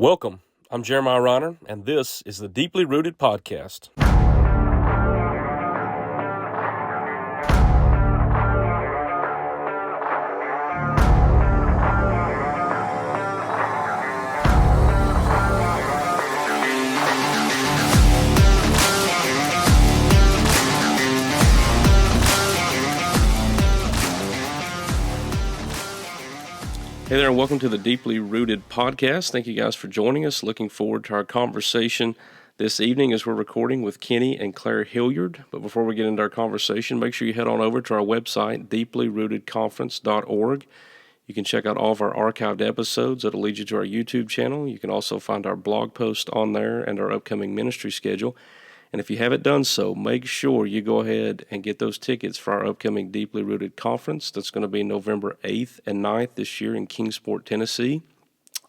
Welcome. I'm Jeremiah Reiner, and this is the Deeply Rooted Podcast. Hey there, and welcome to the Deeply Rooted Podcast. Thank you guys for joining us. Looking forward to our conversation this evening as we're recording with Kenny and Claire Hilliard. But before we get into our conversation, make sure you head on over to our website, deeplyrootedconference.org. You can check out all of our archived episodes. It'll lead you to our YouTube channel. You can also find our blog post on there and our upcoming ministry schedule. And if you haven't done so, make sure you go ahead and get those tickets for our upcoming Deeply Rooted Conference. That's going to be November 8th and 9th this year in Kingsport, Tennessee.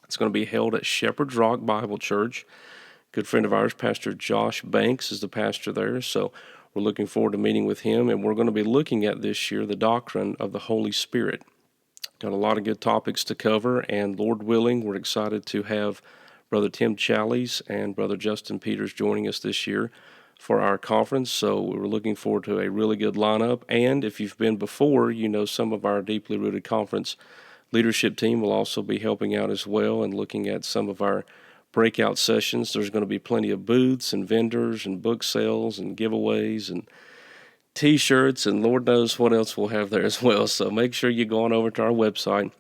It's going to be held at Shepherd's Rock Bible Church. Good friend of ours, Pastor Josh Banks, is the pastor there. So we're looking forward to meeting with him. And we're going to be looking at this year the doctrine of the Holy Spirit. Got a lot of good topics to cover. And Lord willing, we're excited to have Brother Tim Challies and Brother Justin Peters joining us this year for our conference. So we're looking forward to a really good lineup. And if you've been before, you know some of our Deeply Rooted Conference leadership team will also be helping out as well and looking at some of our breakout sessions. There's going to be plenty of booths and vendors and book sales and giveaways and T-shirts and Lord knows what else we'll have there as well. So make sure you go on over to our website.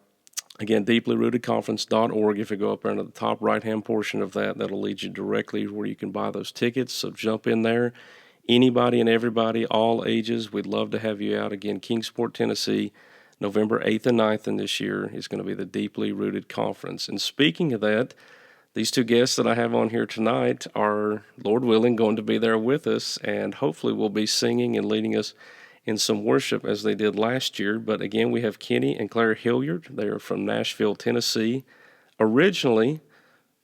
Again, deeplyrootedconference.org. If you go up there into the top right-hand portion of that, that'll lead you directly where you can buy those tickets. So jump in there. Anybody and everybody, all ages, we'd love to have you out. Again, Kingsport, Tennessee, November 8th and 9th in this year is going to be the Deeply Rooted Conference. And speaking of that, these two guests that I have on here tonight are, Lord willing, going to be there with us, and hopefully will be singing and leading us in some worship as they did last year. But again, we have Kenny and Claire Hilliard. They are from Nashville, Tennessee. Originally,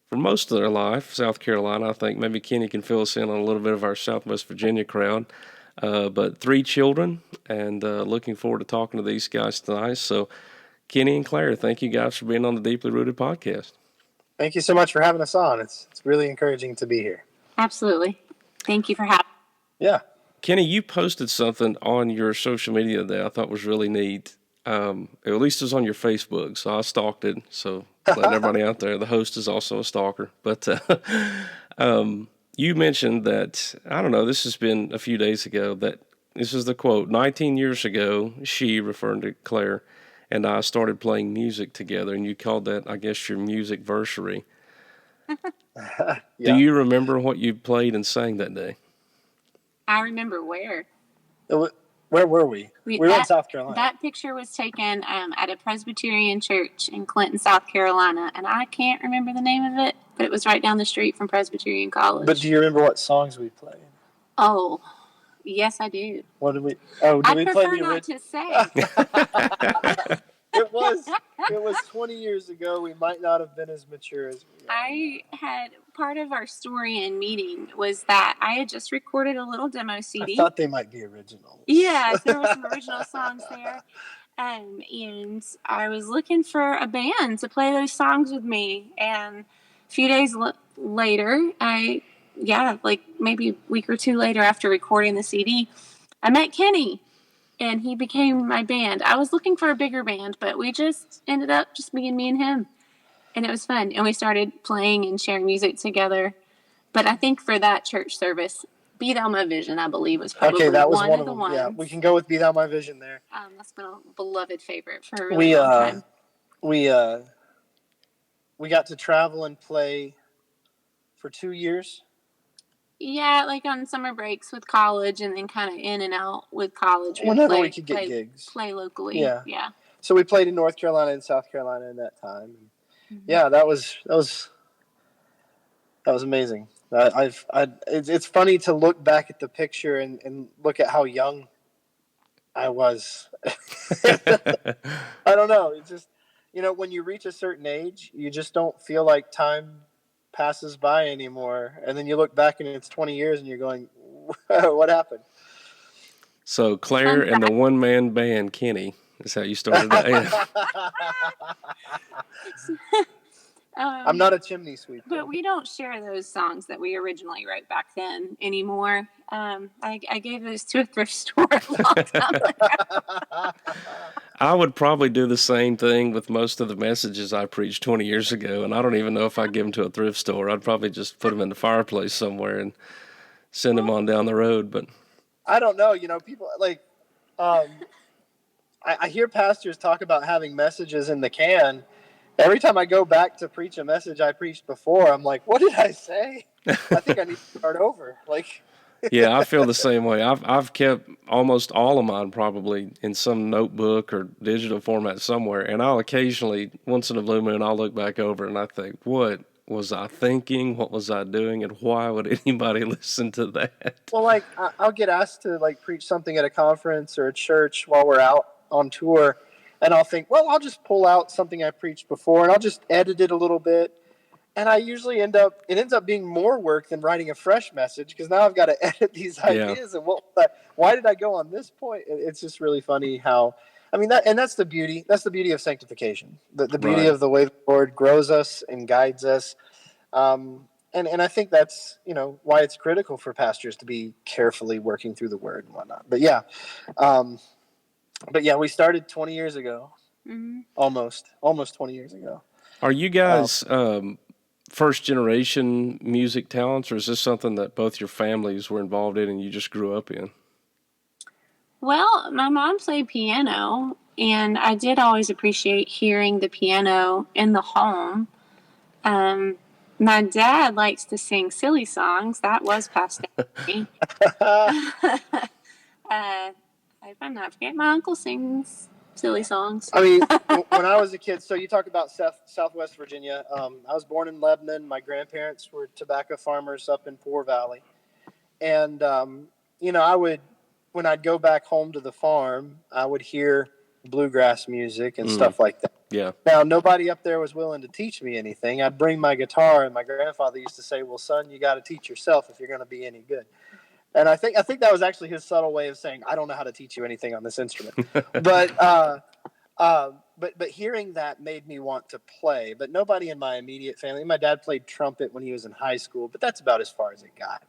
for most of their life, South Carolina. I think maybe Kenny can fill us in on a little bit of our Southwest Virginia crowd. But 3 children, and looking forward to talking to these guys tonight. So, Kenny and Claire, thank you guys for being on the Deeply Rooted Podcast. Thank you so much for having us on. It's really encouraging to be here. Absolutely. Thank you for having me. Yeah. Kenny, you posted something on your social media that I thought was really neat. At least it was on your Facebook, so I stalked it. So letting everybody out there, the host is also a stalker. But you mentioned that, I don't know, this has been a few days ago, that this is the quote, 19 years ago, she, referring to Claire, and I started playing music together, and you called that, I guess, your music-versary. Yeah. Do you remember what you played and sang that day? I remember where. Where were we? We were in South Carolina. That picture was taken at a Presbyterian church in Clinton, South Carolina, and I can't remember the name of it, but it was right down the street from Presbyterian College. But do you remember what songs we played? Oh, yes, I do. What did we? Oh, did we play the original? I prefer not to say. It was 20 years ago. We might not have been as mature as we are. I had part of our story in meeting was that I had just recorded a little demo CD. I thought they might be original. Yeah, there were some original songs there. And I was looking for a band to play those songs with me. And a few days later, like maybe a week or two later after recording the CD, I met Kenny. And he became my band. I was looking for a bigger band, but we just ended up just being me and him. And it was fun. And we started playing and sharing music together. But I think for that church service, Be Thou My Vision, I believe, was probably that was one of the them. ones. Yeah, we can go with Be Thou My Vision there. That's been a beloved favorite for a really long time. We got to travel and play for 2 years. Yeah, like on summer breaks with college and then kind of in and out with college. Whenever we could get gigs. Play locally. Yeah. Yeah. So we played in North Carolina and South Carolina in that time. Mm-hmm. Yeah, that was amazing. It's funny to look back at the picture and look at how young I was. I don't know. It's just, when you reach a certain age, you just don't feel like time passes by anymore, and then you look back and it's 20 years and you're going, what happened? So Claire and the one-man band Kenny is how you started that. I'm not a chimney sweeper. But we don't share those songs that we originally wrote back then anymore. I gave those to a thrift store a long time ago. I would probably do the same thing with most of the messages I preached 20 years ago, and I don't even know if I'd give them to a thrift store. I'd probably just put them in the fireplace somewhere and send them on down the road. But I don't know. People like, I hear pastors talk about having messages in the can. Every time I go back to preach a message I preached before, I'm like, what did I say? I think I need to start over. Like, yeah, I feel the same way. I've kept almost all of mine probably in some notebook or digital format somewhere, and I'll occasionally, once in a blue moon, I'll look back over and I think, what was I thinking? What was I doing? And why would anybody listen to that? well, like I'll get asked to like preach something at a conference or a church while we're out on tour, and I'll think, well, I'll just pull out something I preached before and I'll just edit it a little bit. And I usually it ends up being more work than writing a fresh message because now I've got to edit these ideas. And why did I go on this point? It's just really funny how, I mean, that's the beauty. That's the beauty of sanctification. The beauty Right. of the way the Lord grows us and guides us. And I think that's, why it's critical for pastors to be carefully working through the word and whatnot. But yeah, we started 20 years ago, almost 20 years ago. Are you guys first generation music talents, or is this something that both your families were involved in and you just grew up in? Well, my mom played piano, and I did always appreciate hearing the piano in the home. My dad likes to sing silly songs. That was passed down to me. If I'm not forgetting, my uncle sings silly songs. I mean, when I was a kid, so you talk about Southwest Virginia. I was born in Lebanon. My grandparents were tobacco farmers up in Poor Valley. And, when I'd go back home to the farm, I would hear bluegrass music and stuff like that. Yeah. Now, nobody up there was willing to teach me anything. I'd bring my guitar, and my grandfather used to say, well, son, you got to teach yourself if you're going to be any good. And I think that was actually his subtle way of saying, I don't know how to teach you anything on this instrument. But hearing that made me want to play. But nobody in my immediate family. My dad played trumpet when he was in high school, but that's about as far as it got.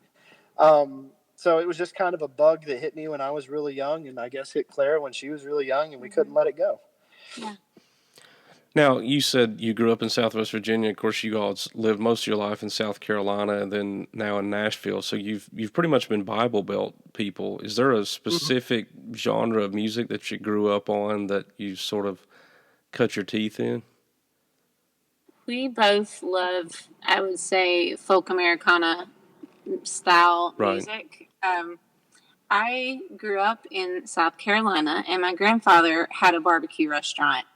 So it was just kind of a bug that hit me when I was really young, and I guess hit Claire when she was really young, and we couldn't let it go. Yeah. Now, you said you grew up in Southwest Virginia. Of course, you all lived most of your life in South Carolina and then now in Nashville. So you've pretty much been Bible Belt people. Is there a specific genre of music that you grew up on that you sort of cut your teeth in? We both love, I would say, folk Americana style music. I grew up in South Carolina, and my grandfather had a barbecue restaurant.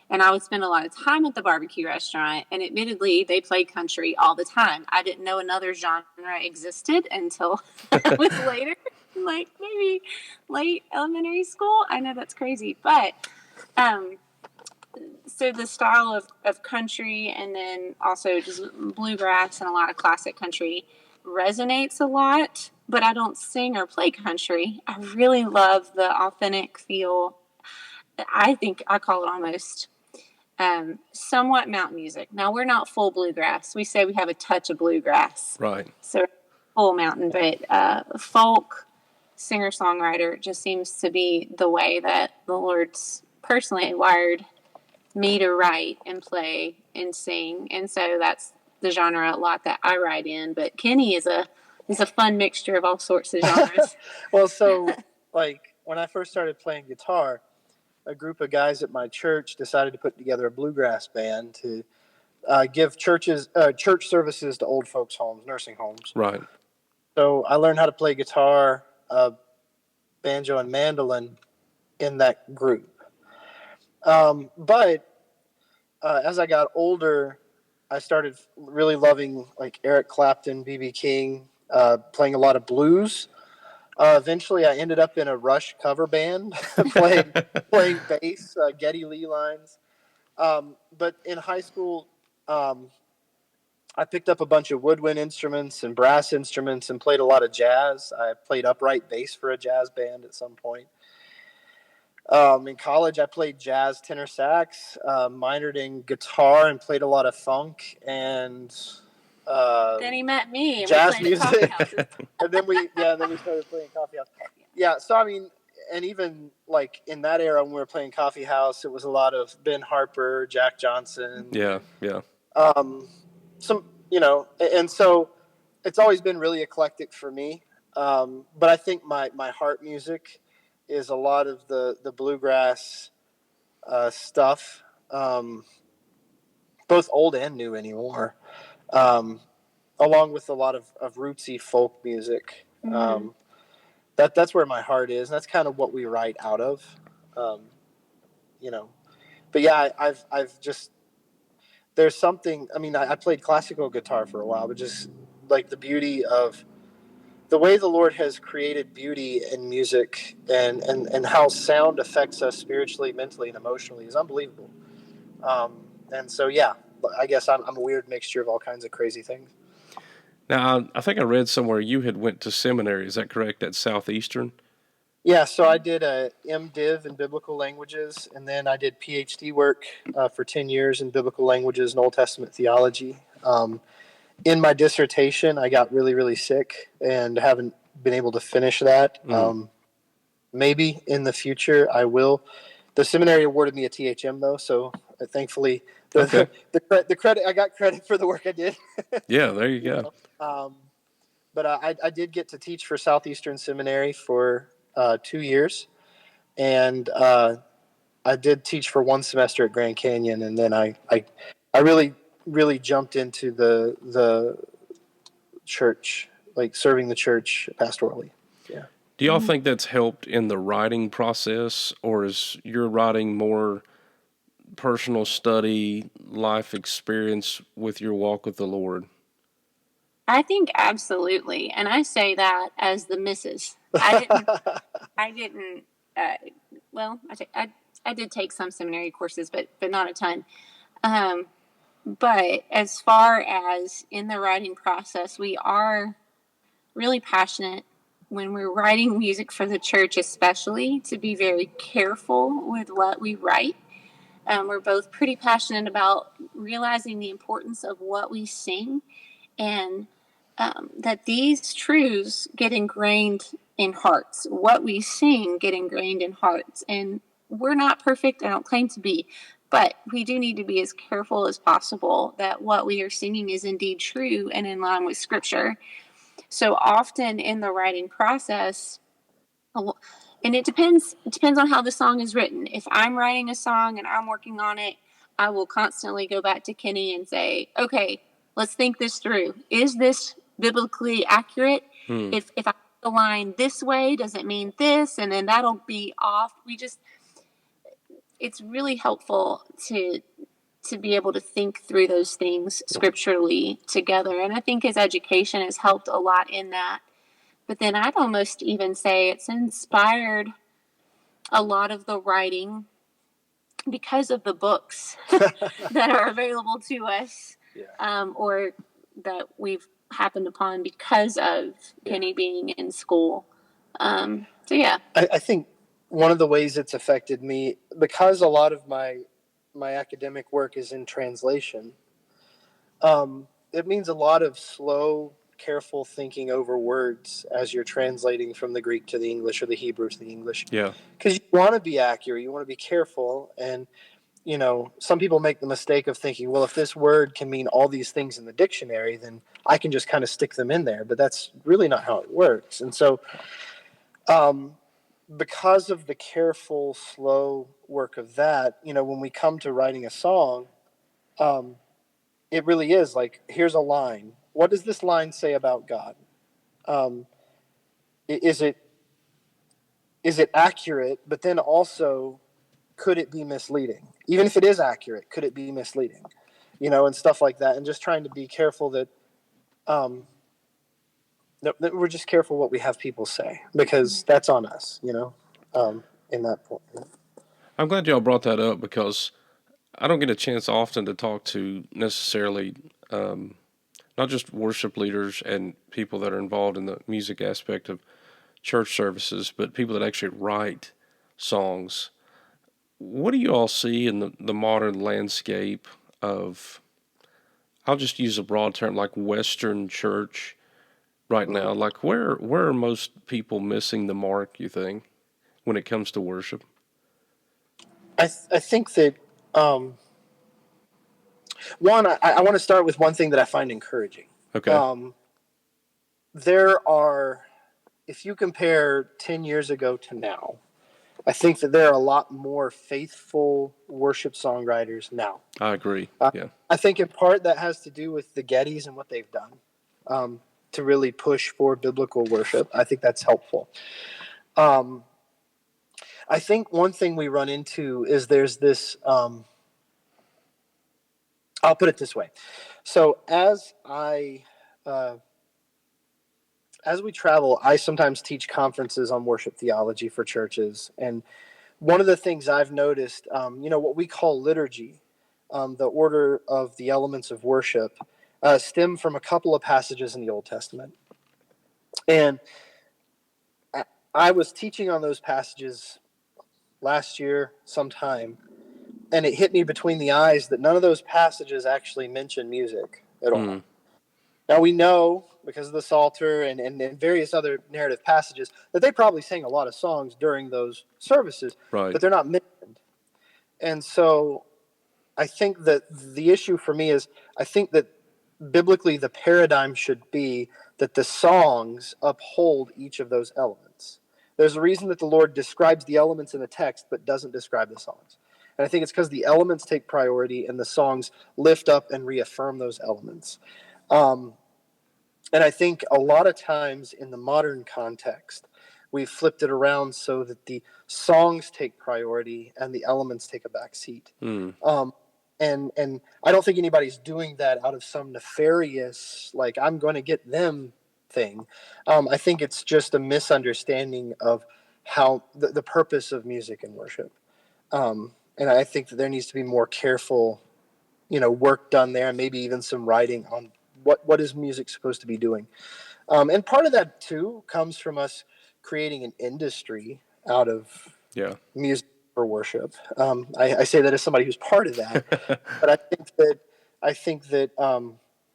And I would spend a lot of time at the barbecue restaurant. And admittedly, they played country all the time. I didn't know another genre existed until it was later, like maybe late elementary school. I know that's crazy. But so the style of country and then also just bluegrass and a lot of classic country resonates a lot. But I don't sing or play country. I really love the authentic feel. I think I call it almost somewhat mountain music. Now, we're not full bluegrass. We say we have a touch of bluegrass. Right. So full mountain, but folk singer-songwriter just seems to be the way that the Lord's personally wired me to write and play and sing. And so that's the genre a lot that I write in. But Kenny is a fun mixture of all sorts of genres. Well, so like when I first started playing guitar, a group of guys at my church decided to put together a bluegrass band to give church services to old folks' homes, nursing homes. Right. So I learned how to play guitar, banjo, and mandolin in that group. But as I got older, I started really loving like Eric Clapton, B.B. King, playing a lot of blues. Eventually, I ended up in a Rush cover band playing bass, Geddy Lee lines. But in high school, I picked up a bunch of woodwind instruments and brass instruments and played a lot of jazz. I played upright bass for a jazz band at some point. In college, I played jazz tenor sax, minored in guitar, and played a lot of funk and Then he met me and jazz we played at coffee music. houses. And then we started playing coffee house. Yeah, so I mean, and even like in that era when we were playing coffee house, it was a lot of Ben Harper, Jack Johnson. Yeah, yeah. Some, and so it's always been really eclectic for me. But I think my heart music is a lot of the bluegrass stuff, both old and new anymore, along with a lot of rootsy folk music. Mm-hmm. That's where my heart is. And that's kind of what we write out of, um, you know. But yeah, I've just there's something. I mean, I played classical guitar for a while, but just like the beauty of the way the Lord has created beauty in music and how sound affects us spiritually, mentally, and emotionally is unbelievable. And so, yeah, I guess I'm a weird mixture of all kinds of crazy things. Now, I think I read somewhere you had went to seminary. Is that correct? At Southeastern? Yeah, so I did a MDiv in biblical languages, and then I did PhD work for 10 years in biblical languages and Old Testament theology. In my dissertation, I got really, really sick and haven't been able to finish that. Maybe in the future I will. The seminary awarded me a THM though, so thankfully the credit I got credit for the work I did. Yeah, there you go. But I did get to teach for Southeastern Seminary for 2 years, and I did teach for 1 semester at Grand Canyon, and then I really jumped into the church, like serving the church pastorally. Yeah. Do y'all think that's helped in the writing process, or is your writing more personal study, life experience with your walk with the Lord? I think absolutely, and I say that as the missus. I didn't. Well, I did take some seminary courses, but not a ton. But as far as in the writing process, we are really passionate when we're writing music for the church, especially to be very careful with what we write. We're both pretty passionate about realizing the importance of what we sing and that these truths get ingrained in hearts. What we sing get ingrained in hearts. And we're not perfect. I don't claim to be. But we do need to be as careful as possible that what we are singing is indeed true and in line with Scripture. So often in the writing process, and it depends on how the song is written. If I'm writing a song and I'm working on it, I will constantly go back to Kenny and say, okay, let's think this through. Is this biblically accurate? If I put the line this way, does it mean this? And then that'll be off. It's really helpful to be able to think through those things scripturally together. And I think his education has helped a lot in that. But then I'd almost even say it's inspired a lot of the writing because of the books that are available to us, or that we've happened upon because of Kenny being in school. So yeah, I think one of the ways it's affected me, because a lot of my academic work is in translation, it means a lot of slow, careful thinking over words as you're translating from the Greek to the English or the Hebrew to the English. Yeah. Because you want to be accurate, you want to be careful, and some people make the mistake of thinking, well, if this word can mean all these things in the dictionary, then I can just kind of stick them in there. But that's really not how it works. And so, because of the careful, slow work of that, when we come to writing a song, it really is like, here's a line. What does this line say about God? Is it accurate? But then also, could it be misleading? Even if it is accurate, could it be misleading? And stuff like that. And just trying to be careful that we're just careful what we have people say, because that's on us, in that point. I'm glad y'all brought that up, because I don't get a chance often to talk to necessarily not just worship leaders and people that are involved in the music aspect of church services, but people that actually write songs. what do you all see in the modern landscape of, I'll just use a broad term, like Western church right now? Like, where are most people missing the mark, you think, when it comes to worship? I think that, one, I want to start with one thing that I find encouraging. Okay. There are, if you compare 10 years ago to now, I think that there are a lot more faithful worship songwriters now. I agree. Yeah. I think in part that has to do with the Gettys and what they've done to really push for biblical worship. I think that's helpful. Um, I think one thing we run into is there's this, I'll put it this way. So as we travel, I sometimes teach conferences on worship theology for churches. And one of the things I've noticed, what we call liturgy, the order of the elements of worship, stem from a couple of passages in the Old Testament. And I was teaching on those passages last year sometime, and it hit me between the eyes that none of those passages actually mention music at all. Now we know, because of the Psalter and various other narrative passages, that they probably sang a lot of songs during those services, Right. but they're not mentioned. And so I think that the issue for me is, I think that biblically the paradigm should be that the songs uphold each of those elements. There's a reason that the Lord describes the elements in the text but doesn't describe the songs. And I think it's because the elements take priority and the songs lift up and reaffirm those elements. And I think a lot of times in the modern context, we've flipped it around so that the songs take priority and the elements take a back seat. And I don't think anybody's doing that out of some nefarious, like, I'm going to get them thing. I think it's just a misunderstanding of how the purpose of music and worship. And I think that there needs to be more careful, work done there, and maybe even some writing on what is music supposed to be doing. And part of that too comes from us creating an industry out of music for worship. I say that as somebody who's part of that, but I think that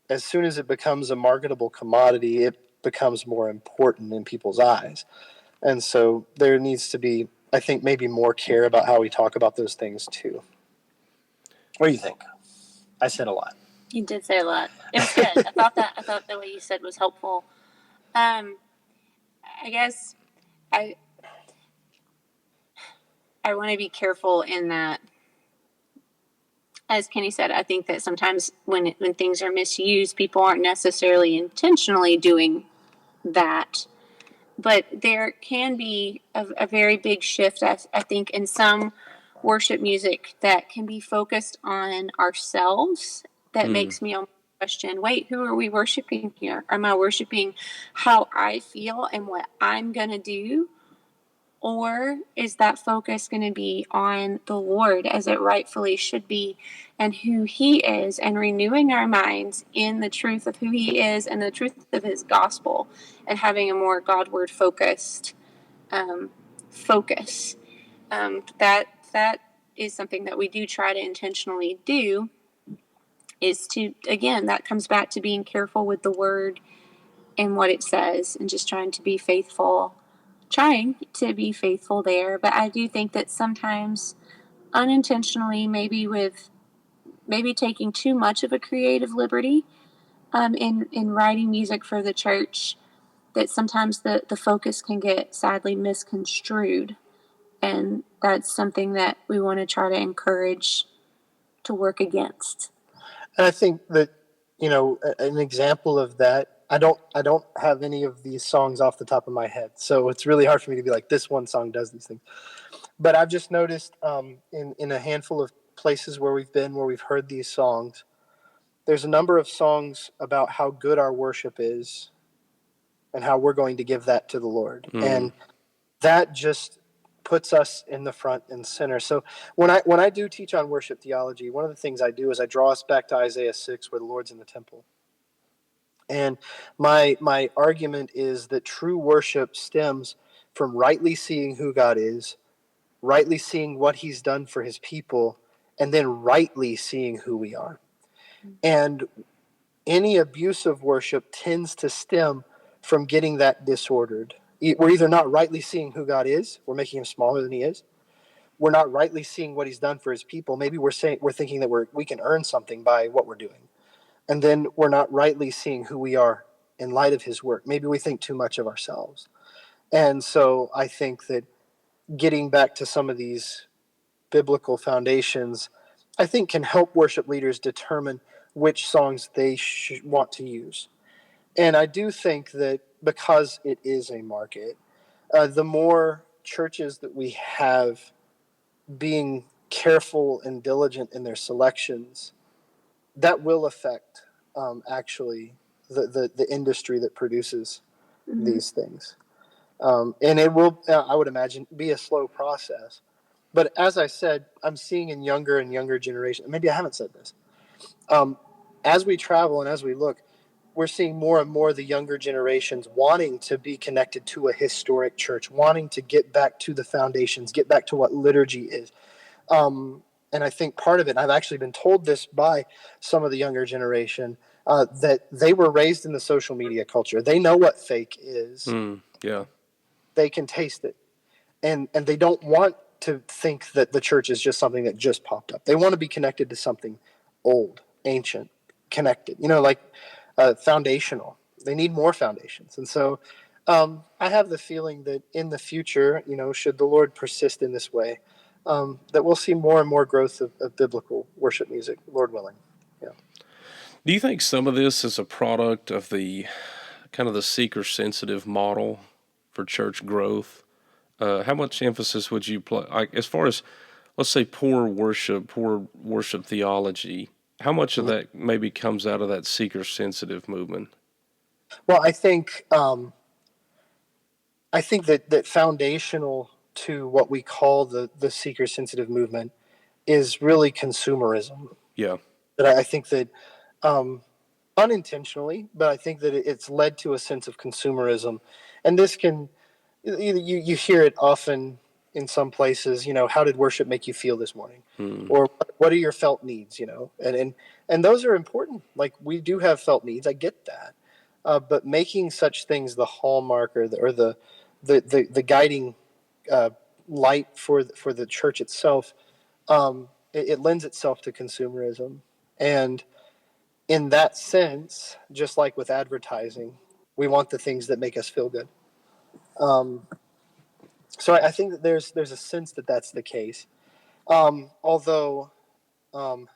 as soon as it becomes a marketable commodity, it becomes more important in people's eyes. And so there needs to be, I think, maybe more care about how we talk about those things too. What do you think? I said a lot. You did say a lot. It was good. I thought the way you said was helpful. I guess I want to be careful in that. As Kenny said, I think that sometimes when things are misused, people aren't necessarily intentionally doing that. But there can be a very big shift, I think, in some worship music that can be focused on ourselves. That makes me question, wait, who are we worshiping here? Am I worshiping how I feel and what I'm going to do? Or is that focus going to be on the Lord as it rightfully should be and who He is, and renewing our minds in the truth of who He is and the truth of His gospel, and having a more Godward focused focus? That is something that we do try to intentionally do, is to, again, that comes back to being careful with the word and what it says and just trying to be faithful there. But I do think that sometimes unintentionally, maybe taking too much of a creative liberty in writing music for the church, that sometimes the focus can get sadly misconstrued. And that's something that we want to try to encourage to work against. And I think that, an example of that, I don't have any of these songs off the top of my head, so it's really hard for me to be like, this one song does these things. But I've just noticed in a handful of places where we've heard these songs, there's a number of songs about how good our worship is and how we're going to give that to the Lord. And that just puts us in the front and center. So when I do teach on worship theology, one of the things I do is I draw us back to Isaiah 6, where the Lord's in the temple. And my argument is that true worship stems from rightly seeing who God is rightly seeing what he's done for his people, and then rightly seeing who we are. And any abuse of worship tends to stem from getting that disordered. We're either not rightly seeing who God is, we're making him smaller than he is. We're not rightly seeing what he's done for his people. Maybe we're thinking that we can earn something by what we're doing. And then we're not rightly seeing who we are in light of his work. Maybe we think too much of ourselves. And so I think that getting back to some of these biblical foundations, I think can help worship leaders determine which songs they want to use. And I do think that because it is a market, the more churches that we have being careful and diligent in their selections, that will affect actually the industry that produces these things. And it will, I would imagine, be a slow process. But as I said, I'm seeing in younger and younger generations, maybe I haven't said this, as we travel and as we look, we're seeing more and more the younger generations wanting to be connected to a historic church, wanting to get back to the foundations, get back to what liturgy is. And I think part of it, and I've actually been told this by some of the younger generation, that they were raised in the social media culture. They know what fake is. Yeah. They can taste it. And they don't want to think that the church is just something that just popped up. They want to be connected to something old, ancient, connected, like foundational. They need more foundations. And so I have the feeling that in the future, should the Lord persist in this way, that we'll see more and more growth of biblical worship music, Lord willing. Yeah. Do you think some of this is a product of the kind of the seeker-sensitive model for church growth? How much emphasis would you play, like, as far as, let's say, poor worship theology? How much of that maybe comes out of that seeker-sensitive movement? Well, I think that foundational to what we call the seeker-sensitive movement is really consumerism. Yeah. But I think that unintentionally, but I think that it's led to a sense of consumerism, and this can you hear it often in some places. How did worship make you feel this morning, or what are your felt needs? And those are important. Like, we do have felt needs. I get that, but making such things the hallmark or the guiding light for the church itself, it lends itself to consumerism. And in that sense, just like with advertising, we want the things that make us feel good. So I think that there's a sense that that's the case. Although I'm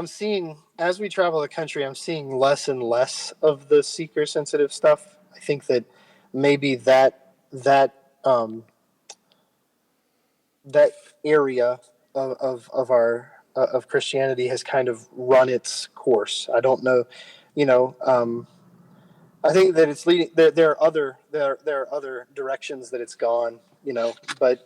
seeing, as we travel the country, I'm seeing less and less of the seeker sensitive stuff. I think that maybe that area of our of Christianity has kind of run its course. I don't know, I think that it's leading. There are other directions that it's gone, but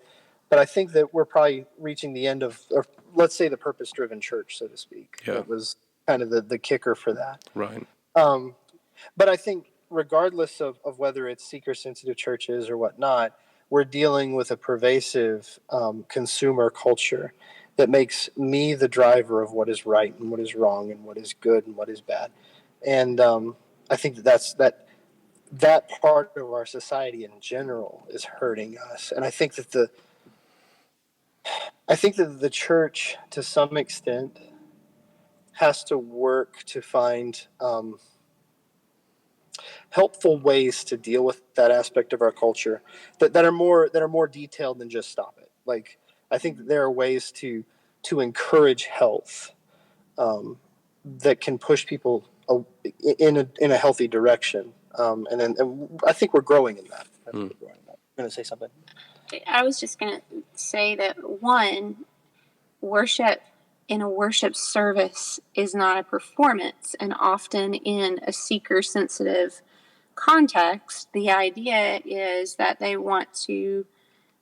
I think that we're probably reaching the end of, or let's say, the purpose-driven church, so to speak. Yeah. That was kind of the kicker for that. Right. But I think regardless of whether it's seeker-sensitive churches or whatnot, we're dealing with a pervasive consumer culture that makes me the driver of what is right and what is wrong and what is good and what is bad. And I think that part of our society in general is hurting us. And I think that the church, to some extent, has to work to find helpful ways to deal with that aspect of our culture that are more detailed than just stop it. Like, I think that there are ways to encourage health that can push people in a healthy direction. And I think we're growing in that. I'm going to say something. I was just going to say that, one, worship in a worship service is not a performance, and often in a seeker-sensitive context, the idea is that they want to,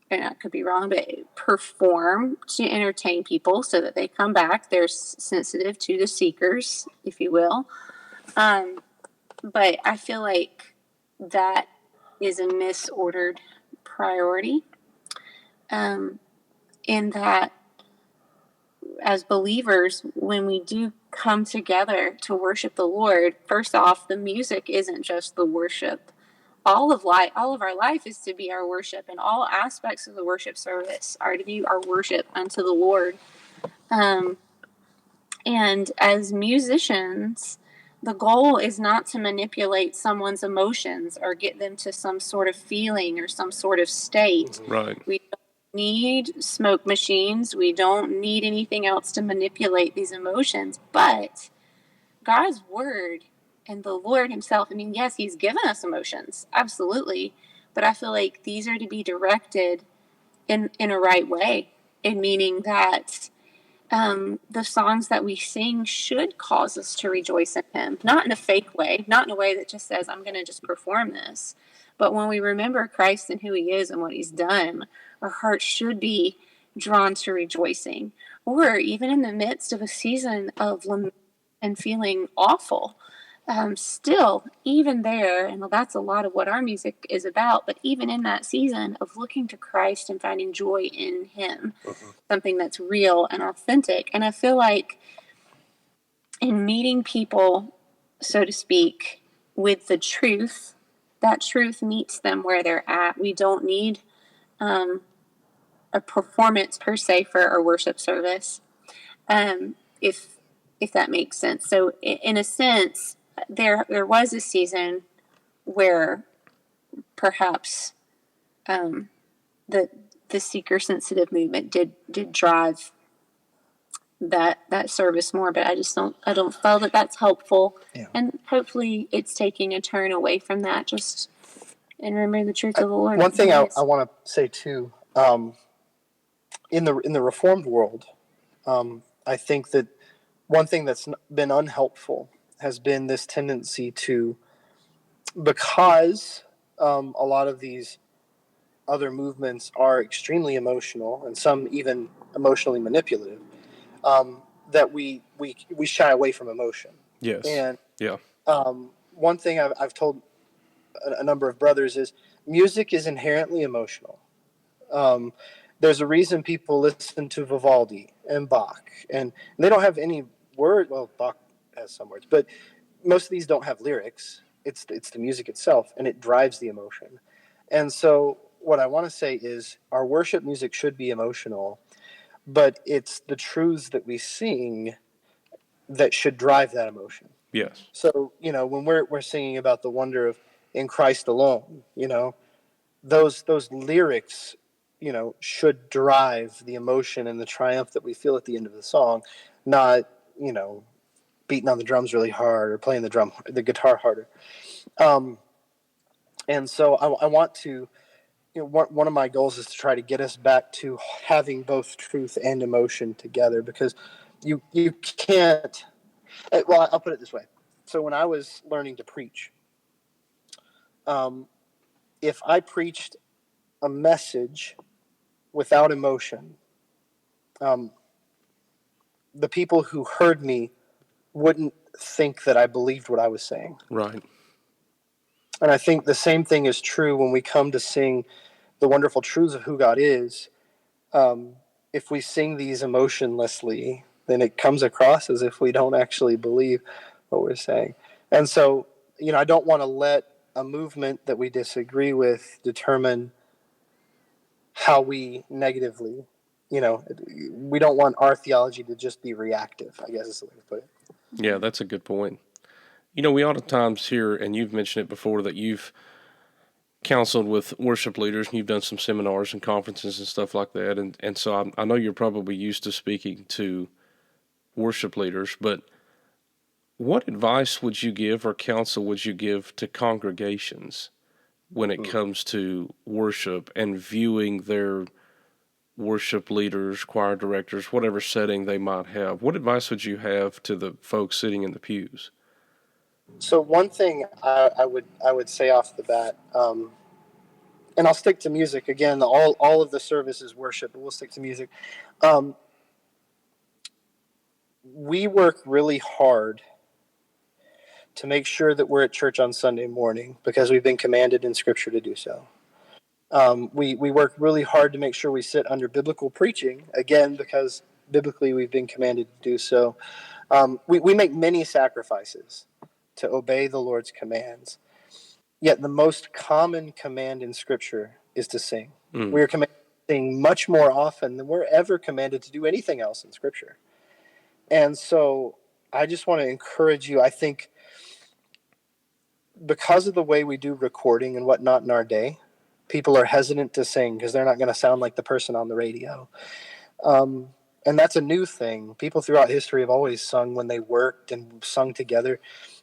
and I could be wrong, but perform to entertain people so that they come back. They're sensitive to the seekers, if you will. But I feel like that is a misordered priority. in that as believers, when we do come together to worship the Lord, first off, the music isn't just the worship. All of our life is to be our worship, and all aspects of the worship service are to be our worship unto the Lord. And as musicians, the goal is not to manipulate someone's emotions or get them to some sort of feeling or some sort of state. Right. We don't need smoke machines. We don't need anything else to manipulate these emotions. But God's word and the Lord himself, I mean, yes, he's given us emotions, absolutely. But I feel like these are to be directed in a right way, in meaning that the songs that we sing should cause us to rejoice in him, not in a fake way, not in a way that just says, I'm going to just perform this. But when we remember Christ and who he is and what he's done, our hearts should be drawn to rejoicing. Or even in the midst of a season of lament and feeling awful, still, even there, and that's a lot of what our music is about, but even in that season of looking to Christ and finding joy in him, something that's real and authentic. And I feel like in meeting people, so to speak, with the truth, that truth meets them where they're at. We don't need a performance per se for our worship service, if that makes sense. So in a sense, there was a season where perhaps the seeker sensitive movement did drive that service more, but I don't feel that that's helpful. Yeah. And hopefully it's taking a turn away from that, just and remembering the truth of the Lord. One thing I want to say too, in the Reformed world, I think that one thing that's been unhelpful has been this tendency to, because a lot of these other movements are extremely emotional and some even emotionally manipulative, that we shy away from emotion. Yes. And yeah. One thing I've told a number of brothers is music is inherently emotional. There's a reason people listen to Vivaldi and Bach, and they don't have any word. Well, Bach has some words, but most of these don't have lyrics. It's the music itself, and it drives the emotion. And so, what I want to say is, our worship music should be emotional, but it's the truths that we sing that should drive that emotion. Yes. So, when we're singing about the wonder of in Christ alone, those lyrics, should drive the emotion and the triumph that we feel at the end of the song, not, beating on the drums really hard or playing the guitar harder. And so I want to, one of my goals is to try to get us back to having both truth and emotion together, because you can't. Well, I'll put it this way. So when I was learning to preach, if I preached a message without emotion, the people who heard me wouldn't think that I believed what I was saying. Right. And I think the same thing is true when we come to sing the wonderful truths of who God is. If we sing these emotionlessly, then it comes across as if we don't actually believe what we're saying. And so, I don't want to let a movement that we disagree with determine how we negatively, we don't want our theology to just be reactive, I guess is the way to put it. Yeah, that's a good point. We oftentimes hear, and you've mentioned it before, that you've counseled with worship leaders and you've done some seminars and conferences and stuff like that. And so I know you're probably used to speaking to worship leaders, but what advice would you give or counsel would you give to congregations when it comes to worship and viewing their worship leaders, choir directors, whatever setting they might have? What advice would you have to the folks sitting in the pews? So one thing I would say off the bat, and I'll stick to music again. All of the service is worship, but we'll stick to music. We work really hard to make sure that we're at church on Sunday morning because we've been commanded in Scripture to do so. We work really hard to make sure we sit under biblical preaching, again, because biblically we've been commanded to do so. We make many sacrifices to obey the Lord's commands. Yet the most common command in Scripture is to sing. We are commanded to sing much more often than we're ever commanded to do anything else in Scripture. And so I just want to encourage you. I think because of the way we do recording and whatnot in our day, people are hesitant to sing because they're not going to sound like the person on the radio. And that's a new thing. People throughout history have always sung when they worked and sung together.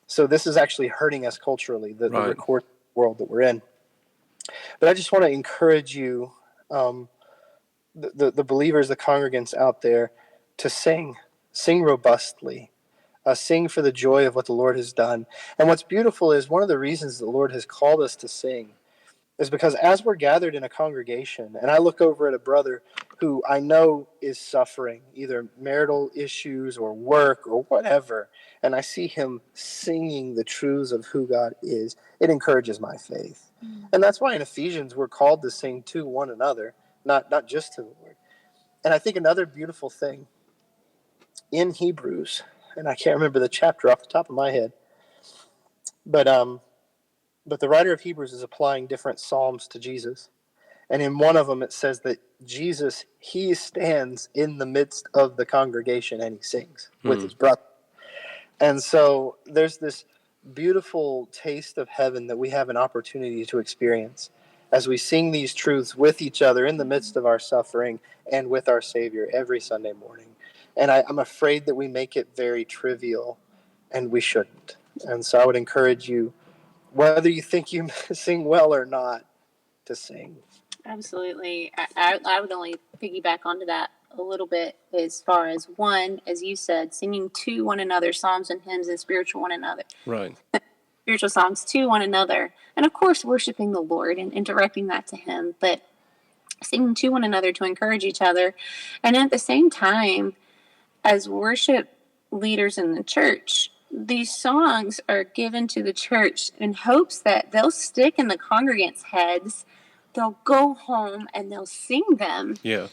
So this is actually hurting us culturally, the record world that we're in. But I just want to encourage you, the believers, the congregants out there, to sing robustly, sing for the joy of what the Lord has done. And what's beautiful is one of the reasons the Lord has called us to sing is because as we're gathered in a congregation, and I look over at a brother who I know is suffering, either marital issues or work or whatever, and I see him singing the truths of who God is, it encourages my faith. And that's why in Ephesians we're called to sing to one another, not just to the Lord. And I think another beautiful thing in Hebrews, and I can't remember the chapter off the top of my head, but the writer of Hebrews is applying different psalms to Jesus. And in one of them, it says that Jesus, he stands in the midst of the congregation and he sings with his brother. And so there's this beautiful taste of heaven that we have an opportunity to experience as we sing these truths with each other in the midst of our suffering and with our Savior every Sunday morning. And I'm afraid that we make it very trivial, and we shouldn't. And so I would encourage you, whether you think you sing well or not, to sing. Absolutely. I would only piggyback onto that a little bit as far as one, as you said, singing to one another, psalms and hymns and spiritual one another. Right. Spiritual songs to one another. And of course, worshiping the Lord and directing that to him, but singing to one another to encourage each other. And at the same time, as worship leaders in the church, these songs are given to the church in hopes that they'll stick in the congregants' heads. They'll go home and they'll sing them. Yeah.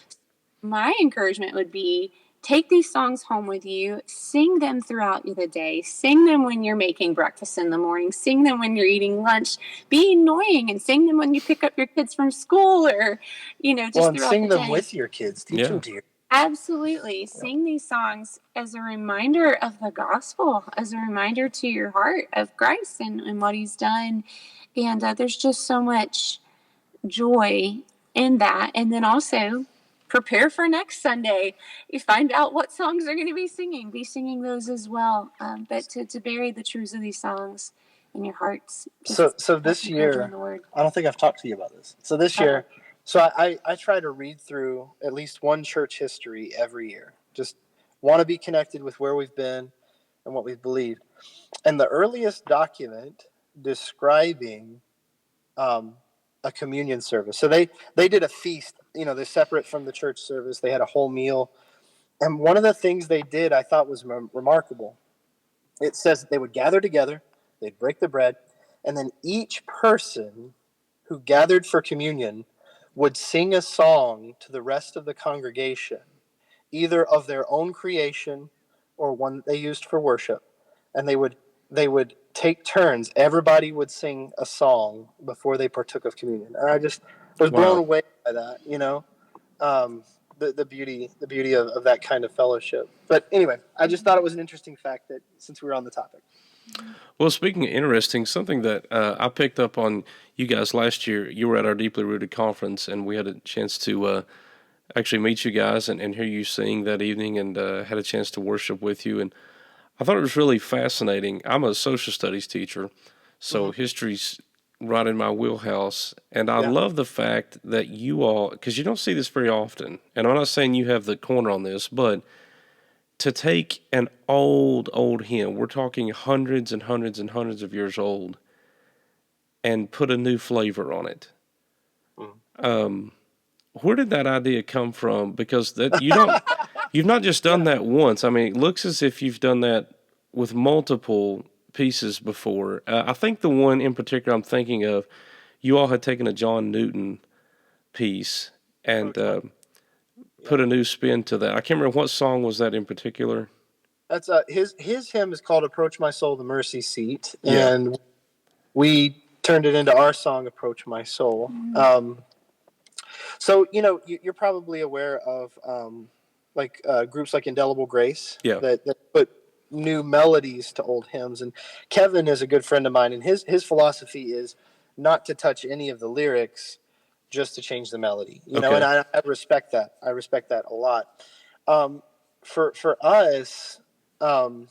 My encouragement would be, take these songs home with you, sing them throughout the day, sing them when you're making breakfast in the morning, sing them when you're eating lunch, be annoying and sing them when you pick up your kids from school, or, just throughout the day. And sing them with your kids. Teach them to your Absolutely. Sing these songs as a reminder of the gospel, as a reminder to your heart of Christ and what he's done. And there's just so much joy in that. And then also prepare for next Sunday. You find out what songs are going to be singing those as well. But to bury the truths of these songs in your hearts. So this year, I don't think I've talked to you about this. So this year, I try to read through at least one church history every year. Just want to be connected with where we've been and what we've believed. And the earliest document describing a communion service. So they did a feast. They're separate from the church service. They had a whole meal. And one of the things they did I thought was remarkable. It says that they would gather together, they'd break the bread, and then each person who gathered for communion would sing a song to the rest of the congregation, either of their own creation or one that they used for worship. And they would take turns. Everybody would sing a song before they partook of communion. And I just was blown away by that, the beauty of that kind of fellowship. But anyway, I just thought it was an interesting fact that since we were on the topic. Well, speaking of interesting, something that I picked up on you guys last year, you were at our Deeply Rooted conference, and we had a chance to actually meet you guys and hear you sing that evening, and had a chance to worship with you. And I thought it was really fascinating. I'm a social studies teacher, so history's right in my wheelhouse. And I love the fact that you all, because you don't see this very often, and I'm not saying you have the corner on this, but to take an old hymn, we're talking hundreds and hundreds and hundreds of years old, and put a new flavor on it. Where did that idea come from? Because you've not just done that once. I mean, it looks as if you've done that with multiple pieces before. I think the one in particular I'm thinking of, you all had taken a John Newton piece and Yeah. put a new spin to that. I can't remember what song was that in particular. That's his hymn is called "Approach My Soul, the Mercy Seat," Yeah. and we turned it into our song "Approach My Soul." So you're probably aware of groups like Indelible Grace Yeah. that put new melodies to old hymns. And Kevin is a good friend of mine, and his philosophy is not to touch any of the lyrics, just to change the melody. And I respect that. I respect that a lot. For us, as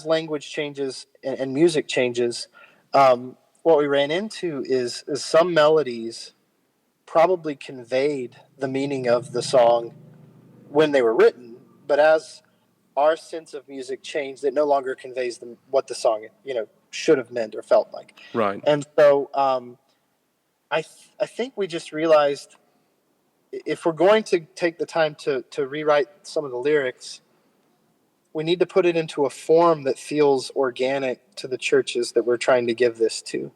language changes and music changes, what we ran into is some melodies probably conveyed the meaning of the song when they were written, but as our sense of music changed, it no longer conveys what the song should have meant or felt like. Right. And so I think we just realized if we're going to take the time to rewrite some of the lyrics, we need to put it into a form that feels organic to the churches that we're trying to give this to.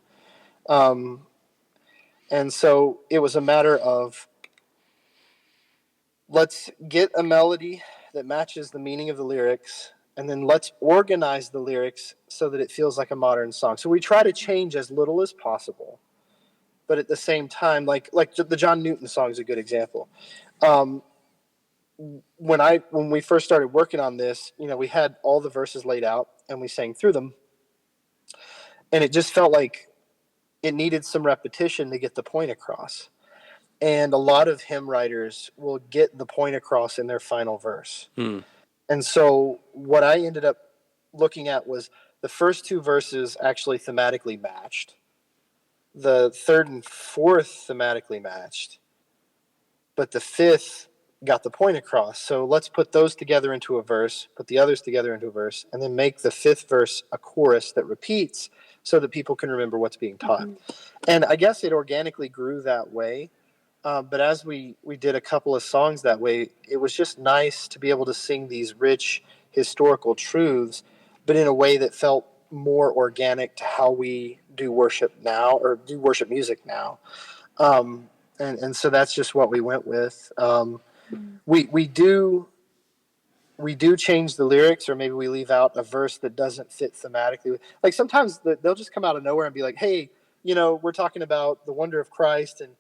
And so it was a matter of, let's get a melody that matches the meaning of the lyrics, and then let's organize the lyrics so that it feels like a modern song. So we try to change as little as possible, but at the same time, like the John Newton song is a good example. When we first started working on this, we had all the verses laid out and we sang through them, and it just felt like it needed some repetition to get the point across. And a lot of hymn writers will get the point across in their final verse. And so what I ended up looking at was the first two verses actually thematically matched. The third and fourth thematically matched. But the fifth got the point across. So let's put those together into a verse, put the others together into a verse, and then make the fifth verse a chorus that repeats so that people can remember what's being taught. And I guess it organically grew that way. But as we did a couple of songs that way, it was just nice to be able to sing these rich historical truths, but in a way that felt more organic to how we do worship now, or do worship music now. And so that's just what we went with. We do change the lyrics, or maybe we leave out a verse that doesn't fit thematically. Like sometimes they'll just come out of nowhere and be like, "Hey, we're talking about the wonder of Christ and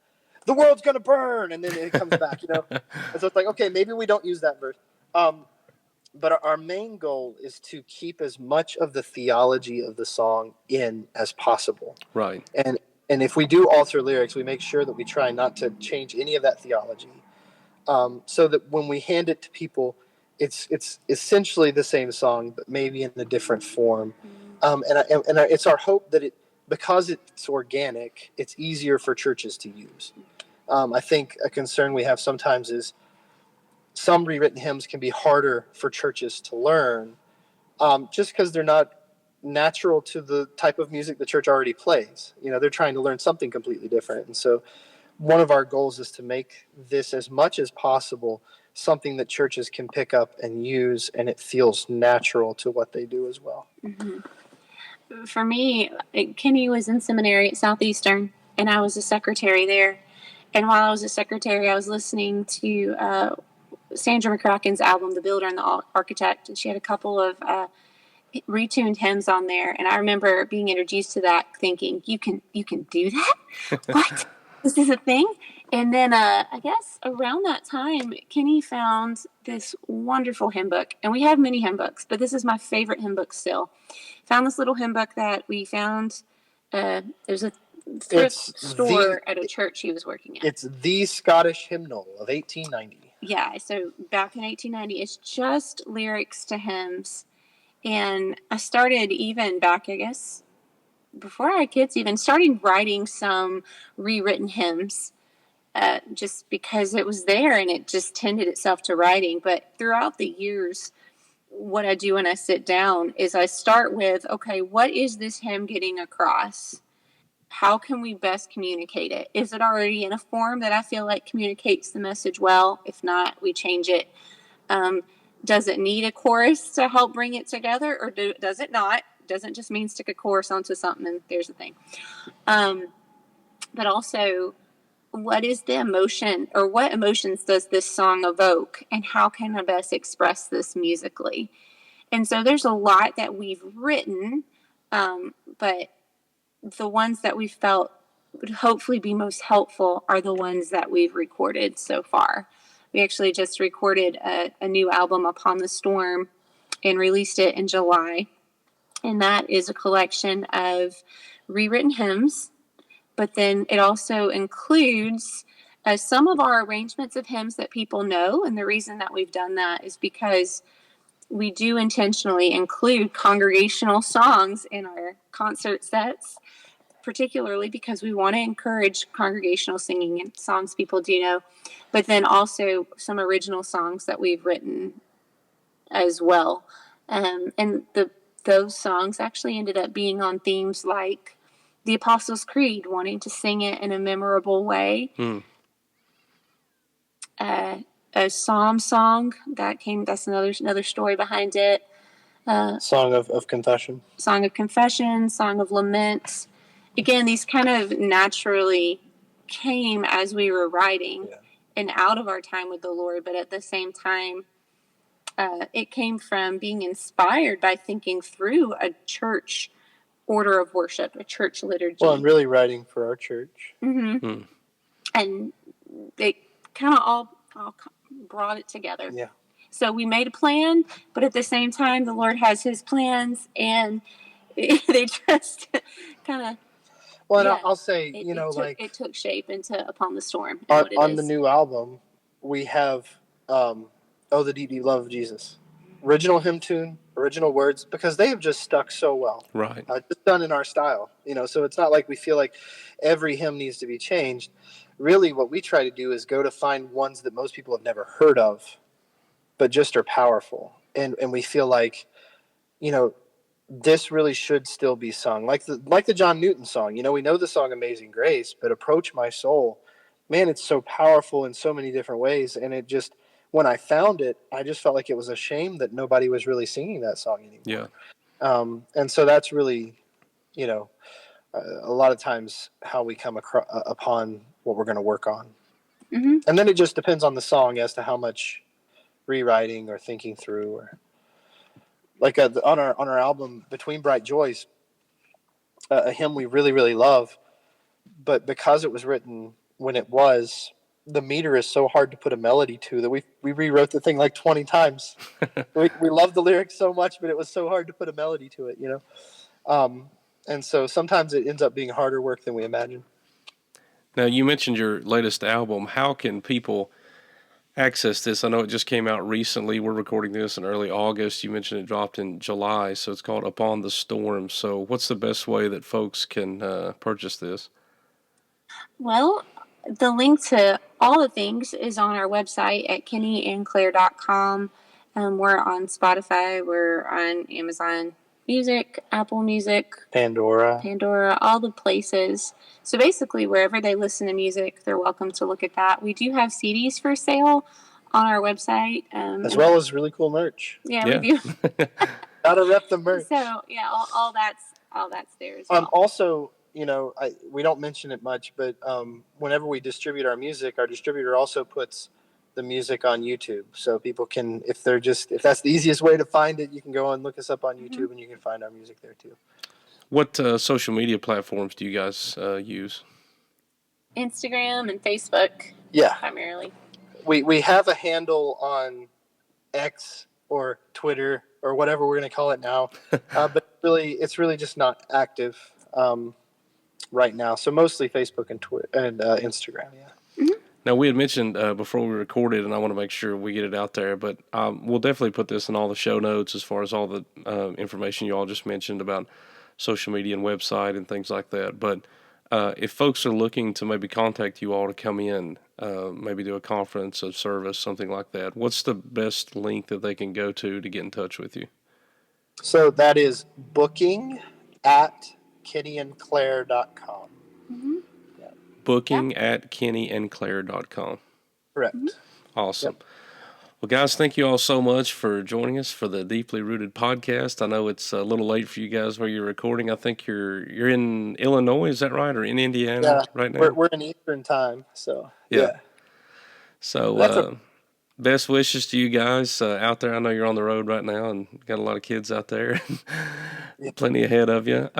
the world's gonna burn," and then it comes back. And so it's like, okay, maybe we don't use that verse. But our main goal is to keep as much of the theology of the song in as possible. Right. And if we do alter lyrics, we make sure that we try not to change any of that theology, so that when we hand it to people, it's essentially the same song, but maybe in a different form. It's our hope that because it's organic, it's easier for churches to use. I think a concern we have sometimes is some rewritten hymns can be harder for churches to learn, just because they're not natural to the type of music the church already plays. They're trying to learn something completely different. And so one of our goals is to make this, as much as possible, something that churches can pick up and use, and it feels natural to what they do as well. Mm-hmm. For me, Kenny was in seminary at Southeastern, and I was a secretary there. And while I was a secretary, I was listening to Sandra McCracken's album, The Builder and the Architect, and she had a couple of retuned hymns on there. And I remember being introduced to that, thinking, you can do that? What? This is a thing? And then I guess around that time, Kenny found this wonderful hymn book. And we have many hymn books, but this is my favorite hymn book still. Found this little hymn book that we found. There's a thrift store at a church he was working at. It's the Scottish Hymnal of 1890. Yeah, so back in 1890, it's just lyrics to hymns. And I started even back, I guess, before I had kids, even starting writing some rewritten hymns, just because it was there and it just tended itself to writing. But throughout the years, what I do when I sit down is I start with, okay, what is this hymn getting across? How can we best communicate it? Is it already in a form that I feel like communicates the message well? If not, we change it. Does it need a chorus to help bring it together, or does it not? Doesn't just mean stick a chorus onto something and there's the thing. But also, what is the emotion, or what emotions does this song evoke, and how can I best express this musically? And so there's a lot that we've written, but the ones that we felt would hopefully be most helpful are the ones that we've recorded so far. We actually just recorded a new album, Upon the Storm, and released it in July. And that is a collection of rewritten hymns, but then it also includes some of our arrangements of hymns that people know. And the reason that we've done that is because we do intentionally include congregational songs in our concert sets, particularly because we want to encourage congregational singing and songs people do know, but then also some original songs that we've written as well. And those songs actually ended up being on themes like the Apostles' Creed, wanting to sing it in a memorable way. A psalm song that's another story behind it. Song of confession. Song of confession, song of lament. Again, these kind of naturally came as we were writing and out of our time with the Lord, but at the same time, it came from being inspired by thinking through a church order of worship, a church liturgy. Well, I'm really writing for our church. Mm-hmm. And they kind of all brought it together. Yeah. So we made a plan, but at the same time, the Lord has His plans, and they just kind of. Well, and I'll say, it took shape into Upon the Storm. On the new album, we have "Oh, the Deep, Deep Love of Jesus," original hymn tune, original words, because they have just stuck so well. Right. Just done in our style, so it's not like we feel like every hymn needs to be changed. Really, what we try to do is go to find ones that most people have never heard of, but just are powerful. And we feel like, this really should still be sung. Like the John Newton song. We know the song Amazing Grace, but Approach My Soul, man, it's so powerful in so many different ways. And it just, when I found it, I just felt like it was a shame that nobody was really singing that song anymore. Yeah. And so that's really, a lot of times how we come upon what we're going to work on. Mm-hmm. And then it just depends on the song as to how much rewriting or thinking through, or like on our album Between Bright Joys, a hymn we really, really love, but because it was written when it was, the meter is so hard to put a melody to that we rewrote the thing like 20 times. we love the lyrics so much, but it was so hard to put a melody to it, and so sometimes it ends up being harder work than we imagine. Now, you mentioned your latest album. How can people access this? I know it just came out recently. We're recording this in early August. You mentioned it dropped in July, so it's called Upon the Storm. So what's the best way that folks can purchase this? Well, the link to all the things is on our website at kennyandclaire.com. We're on Spotify. We're on Amazon Music, Apple Music, Pandora, all the places. So basically, wherever they listen to music, they're welcome to look at that. We do have CDs for sale on our website. As well as really cool merch. Yeah. We do. Gotta rep the merch. So, yeah, all that's there as well. Also, we don't mention it much, but whenever we distribute our music, our distributor also puts the music on YouTube, so people can, if that's the easiest way to find it, you can go and look us up on YouTube, and you can find our music there too. What social media platforms do you guys use? Instagram and Facebook. Yeah, primarily. We have a handle on X or Twitter or whatever we're going to call it now, but it's really just not active right now. So mostly Facebook and Twitter and Instagram. Yeah. Mm-hmm. Now, we had mentioned before we recorded, and I want to make sure we get it out there, but we'll definitely put this in all the show notes as far as all the information you all just mentioned about social media and website and things like that. But if folks are looking to maybe contact you all to come in, maybe do a conference, a service, something like that, what's the best link that they can go to get in touch with you? So that is booking at kennyandclaire.com. Mm-hmm. Booking at kennyandclaire.com. Correct. Awesome. Yep. Well, guys, thank you all so much for joining us for the Deeply Rooted podcast. I know it's a little late for you guys where you're recording. I think you're in Illinois, is that right, or in Indiana Yeah, right now? we're in Eastern time, so Yeah. yeah. So, That's a best wishes to you guys out there. I know you're on the road right now and got a lot of kids out there, yeah. plenty ahead of you.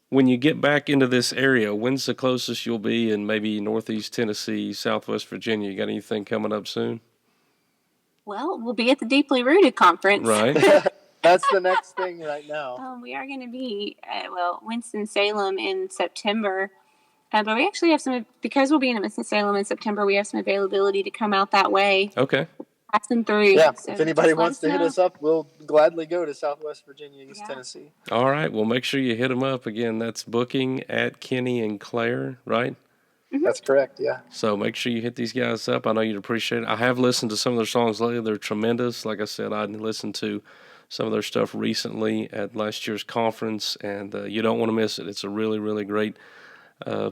When you get back into this area, when's the closest you'll be in maybe Northeast Tennessee, Southwest Virginia? You got anything coming up soon? Well, we'll be at the Deeply Rooted conference. Right. That's the next thing right now. We are going to be at, Winston-Salem in September. But we actually have because we'll be in Winston-Salem in September, we have some availability to come out that way. Okay. Passing through. Yeah, So if anybody wants to hit know. us up, we'll gladly go to Southwest Virginia, East Tennessee. All right. Well, make sure you hit them up. Again, that's booking at Kenny and Claire, right? Mm-hmm. That's correct, yeah. So make sure you hit these guys up. I know you'd appreciate it. I have listened to some of their songs lately. They're tremendous. Like I said, I listened to some of their stuff recently at last year's conference, and you don't want to miss it. It's a really, really great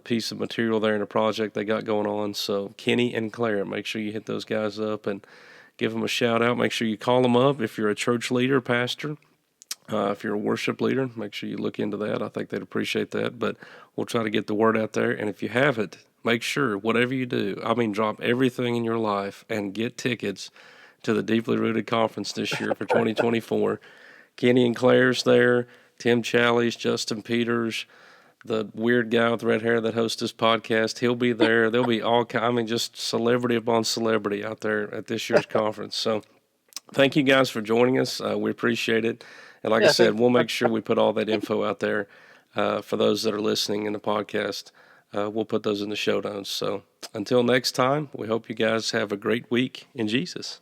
piece of material there in a project they got going on. So Kenny and Claire, make sure you hit those guys up and give them a shout out. Make sure you call them up if you're a church leader, pastor. If you're a worship leader, make sure you look into that. I think they'd appreciate that. But we'll try to get the word out there. And if you haven't, make sure, whatever you do, drop everything in your life and get tickets to the Deeply Rooted Conference this year for 2024. Kenny and Claire's there, Tim Challies, Justin Peters, the weird guy with red hair that hosts this podcast. He'll be there. There'll be just celebrity upon celebrity out there at this year's conference. So thank you guys for joining us. We appreciate it. And like I said, we'll make sure we put all that info out there for those that are listening in the podcast. We'll put those in the show notes. So until next time, we hope you guys have a great week in Jesus.